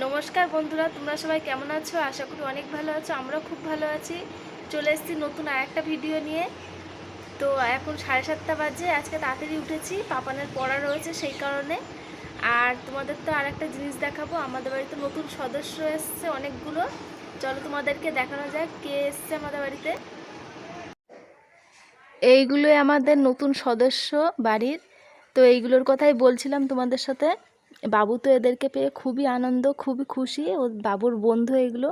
নমস্কার বন্ধুরা, তোমরা সবাই কেমন আছো? আশা করি অনেক ভালো আছো। আমরাও খুব ভালো আছি। চলে এসেছি নতুন আরেকটা ভিডিও নিয়ে। তো এখন 7:30 বাজে। আজকে তাড়াতাড়ি উঠেছি, পাপানের পড়া রয়েছে সেই কারণে। আর তোমাদের তো আরেকটা জিনিস দেখাবো, আমাদের বাড়িতে নতুন সদস্য এসছে অনেকগুলো। চলো তোমাদেরকে দেখানো যাক কে এসছে আমাদের বাড়িতে। এইগুলোই আমাদের নতুন সদস্য বাড়ির। তো এইগুলোর কথাই বলছিলাম তোমাদের সাথে। বাবু তো এদেরকে পেয়ে খুবই আনন্দ, খুবই খুশি। ও বাবুর বন্ধু এগুলো।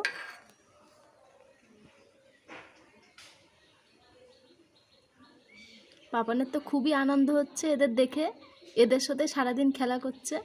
পাপানের তো খুবই আনন্দ হচ্ছে এদের দেখে, এদের সাথে সারাদিন খেলা করছে।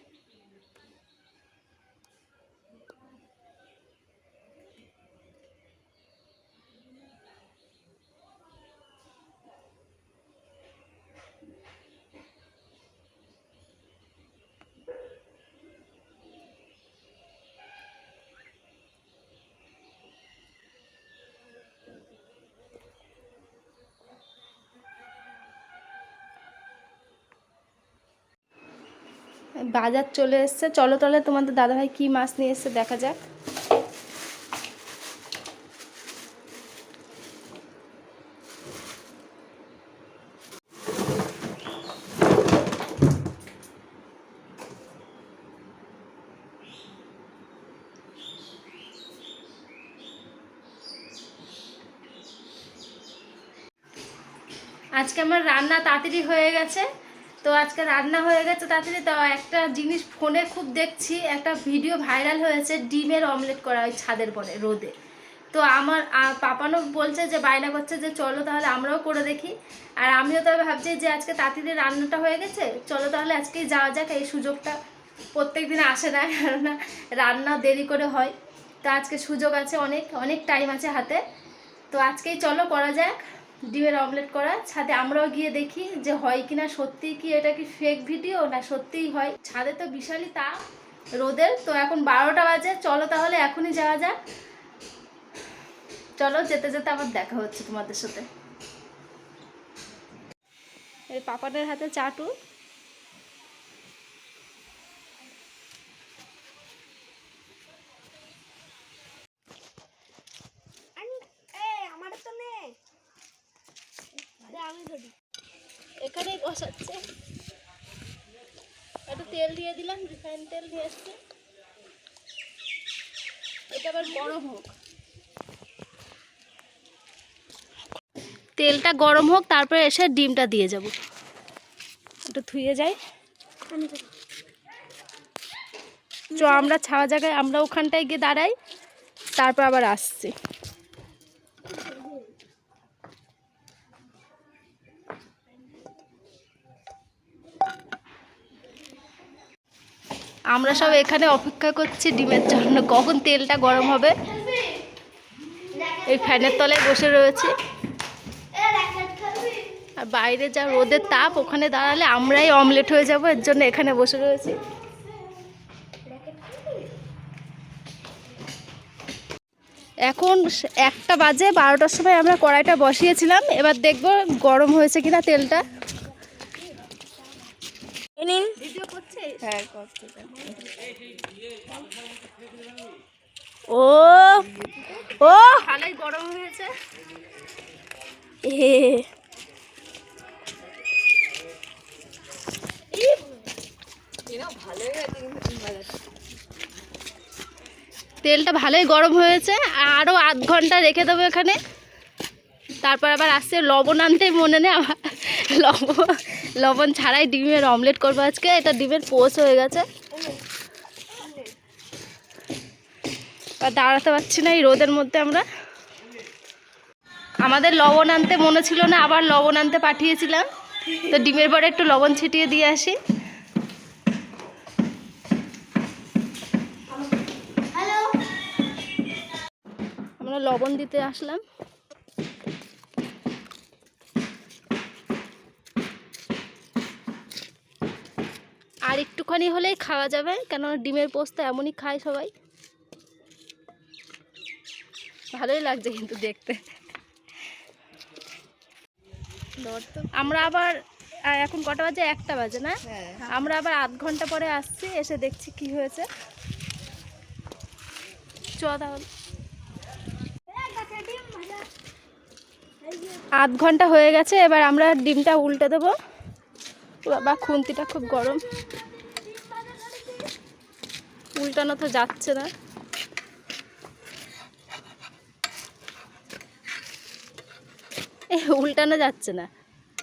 বাজার চলে এসছে, চলো তাহলে তোমাদের দাদাভাই কি মাছ নিয়ে এসছে দেখা যাক। আজকে আমার রান্না তাড়াতাড়ি হয়ে গেছে। তো আজকে রান্না হয়ে গেছে তাড়াতাড়ি। তো একটা জিনিস ফোনে খুব দেখছি, একটা ভিডিও ভাইরাল হয়েছে ডিমের অমলেট করা ওই ছাদের পরে রোদে। তো আমার পাপানো বলছে যে বায়না করছে যে চলো তাহলে আমরাও করে দেখি। আর আমিও তবে ভাবছি যে আজকে তাড়াতাড়ি রান্নাটা হয়ে গেছে, চলো তাহলে আজকেই যাওয়া যাক। এই সুযোগটা প্রত্যেক দিন আসে না, কেননা রান্না দেরি করে হয়। তো আজকে সুযোগ আছে, অনেক অনেক টাইম আছে হাতে। তো আজকেই চলো করা যাক ডিমের অমলেট করা। ছাদে আমরাও গিয়ে দেখি যে হয় কিনা, সত্যি কি এটা কি ফেক ভিডিও না সত্যিই হয়। ছাদে তো বিশালই তাপ রোদের। তো এখন 12টা বাজে, চলো তাহলে এখনই যাওয়া যাক। চলো যেতে যেতে আবার দেখা হচ্ছে তোমাদের সাথে। এই পাপাদের হাতে চাটু। এখানেই বসাচ্ছে। একটু তেল দিয়ে দিলাম, রিফাইন তেল দিয়ে এসছে। এটা আবার গরম হোক, তেলটা গরম হোক, তারপরে এসে ডিমটা দিয়ে যাব। একটু ধুয়ে যাই। চ আমরা ছাওয়া জায়গায়, আমরা ওখানটায় গিয়ে দাঁড়াই, তারপর আবার আসছি। আমরা সব এখানে অপেক্ষা করছি ডিমের জন্য, কখন তেলটা গরম হবে। এই ফ্যানের তলায় বসে রয়েছে। আর বাইরে যা রোদের তাপ, ওখানে দাঁড়ালে আমরাই অমলেট হয়ে যাব, এর জন্য এখানে বসে রয়েছি। এখন 1টা বাজে, 12টার সময় আমরা কড়াইটা বসিয়েছিলাম। এবার দেখবো গরম হয়েছে কিনা তেলটা। ভিডিও করছিস? হ্যাঁ করছি। ও ও ভালোই গরম হয়েছে। তেলটা ভালোই গরম হয়েছে, আরও আধ ঘন্টা রেখে দেবো এখানে। তারপর আবার আসছে লবণ আনতেই মনে নেই আমার। লবণ ছাড়াই ডিমের অমলেট করবো আজকে। এটা ডিমের পোস্ট হয়ে গেছে, আর দাঁড়াতে পারছি না এই রোদের মধ্যে। আমাদের লবণ আনতে মনে ছিল না, আবার লবণ আনতে পাঠিয়েছিলাম। তো ডিমের পরে একটু লবণ ছিটিয়ে দিয়ে আসি। আমরা লবণ দিতে আসলাম। আর একটুখানি হলেই খাওয়া যাবে, কেননা ডিমের পোস্ত এমনই খায় সবাই। ভালোই লাগছে কিন্তু দেখতে। আমরা আবার এখন কটা বাজে? 1টা বাজে না? আমরা আবার আধ ঘন্টা পরে আসছি, এসে দেখছি কি হয়েছে। চ তাহলে। আধ ঘন্টা হয়ে গেছে, এবার আমরা ডিমটা উল্টে দেবো। বাবা খুন্তিটা খুব গরম, উল্টানো তো যাচ্ছে না। উল্টানো যাচ্ছে না,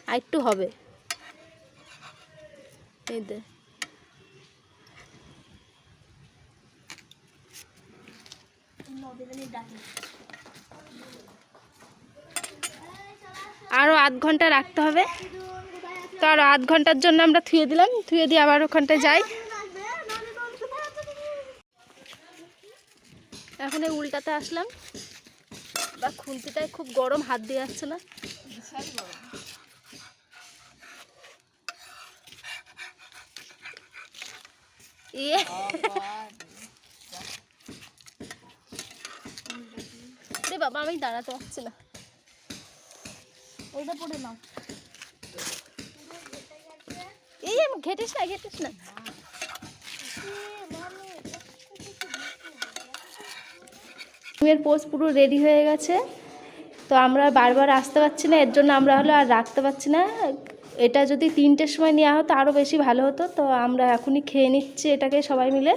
আর একটু হবে। এই দে, আরও আধ ঘন্টা রাখতে হবে। তো আরও আধ ঘন্টার জন্য আমরা থুয়ে দিলাম, থুয়ে দিয়ে আবার ওখানটায় যাই। এখন এই উল্টাতে আসলাম, বা খুন্তিটায় খুব গরম, হাত দিয়ে যাচ্ছে না। রে বাবা, আমি দাঁড়াতে পারছি না। ওইটা পড়ে নাও। এই ঘেটিস না, ঘেটিস না। ডিমের পোস্ট পুরো রেডি হয়ে গেছে। তো আমরা বারবার আসতে পারছি না, এর জন্য আমরা হলো আর রাখতে পারছি না। এটা যদি 3টের সময় নেওয়া হতো আরও বেশি ভালো হতো। তো আমরা এখনই খেয়ে নিচ্ছি এটাকে সবাই মিলে।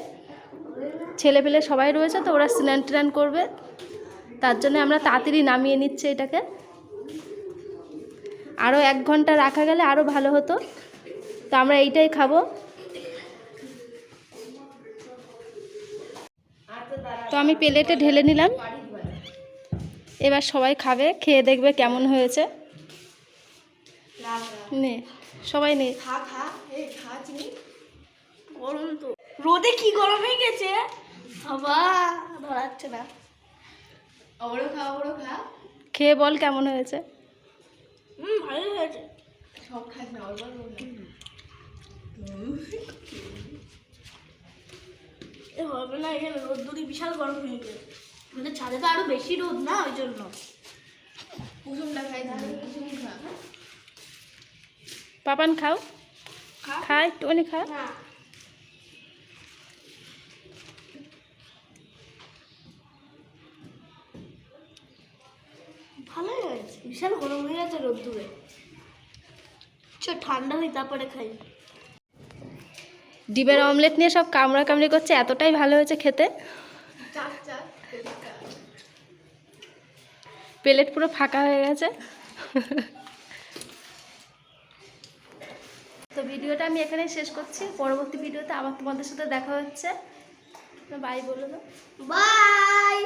ছেলে পেলে সবাই রয়েছে, তো ওরা স্নান টান করবে, তার জন্য আমরা তাড়াতাড়ি নামিয়ে নিচ্ছি এটাকে। আরও 1 ঘন্টা রাখা গেলে আরও ভালো হতো, তো আমরা এইটাই খাবো। তো আমি প্লেটে ঢেলে নিলাম, এবার সবাই খাবে, খেয়ে দেখবে কেমন হয়েছে। নে সবাই নে, গরম তো, রোদে কি গরম হয়ে গেছে বাবা, ধরাচ্ছে না। ওরও খা, ওরও খা, খেয়ে বল কেমন হয়েছে। ভালোই হয়েছে। সব খাস না, অল্প হবে না, এখানে রোদ দুটি বিশাল গরম হয়ে গেছে। আমাদের ছাদে তো আরো বেশি রোদ না, ওই জন্য। কুসুমটা খাই, কুসুম খা। পাপান খাও, খা একটুখানি খা। ভালোই হয়েছে, বিশাল গরম হয়ে গেছে রোদ দূরে। ঠান্ডা হয়ে তারপরে খাই। ডিমের অমলেট নিয়ে সব কামড়া কামড়ি করছে, এতটাই ভালো হয়েছে খেতে। প্লেট পুরো ফাঁকা হয়ে গেছে। তো ভিডিওটা আমি এখানেই শেষ করছি, পরবর্তী ভিডিওতে আবার তোমাদের সাথে দেখা হচ্ছে। বাই বলে দাও। বাই।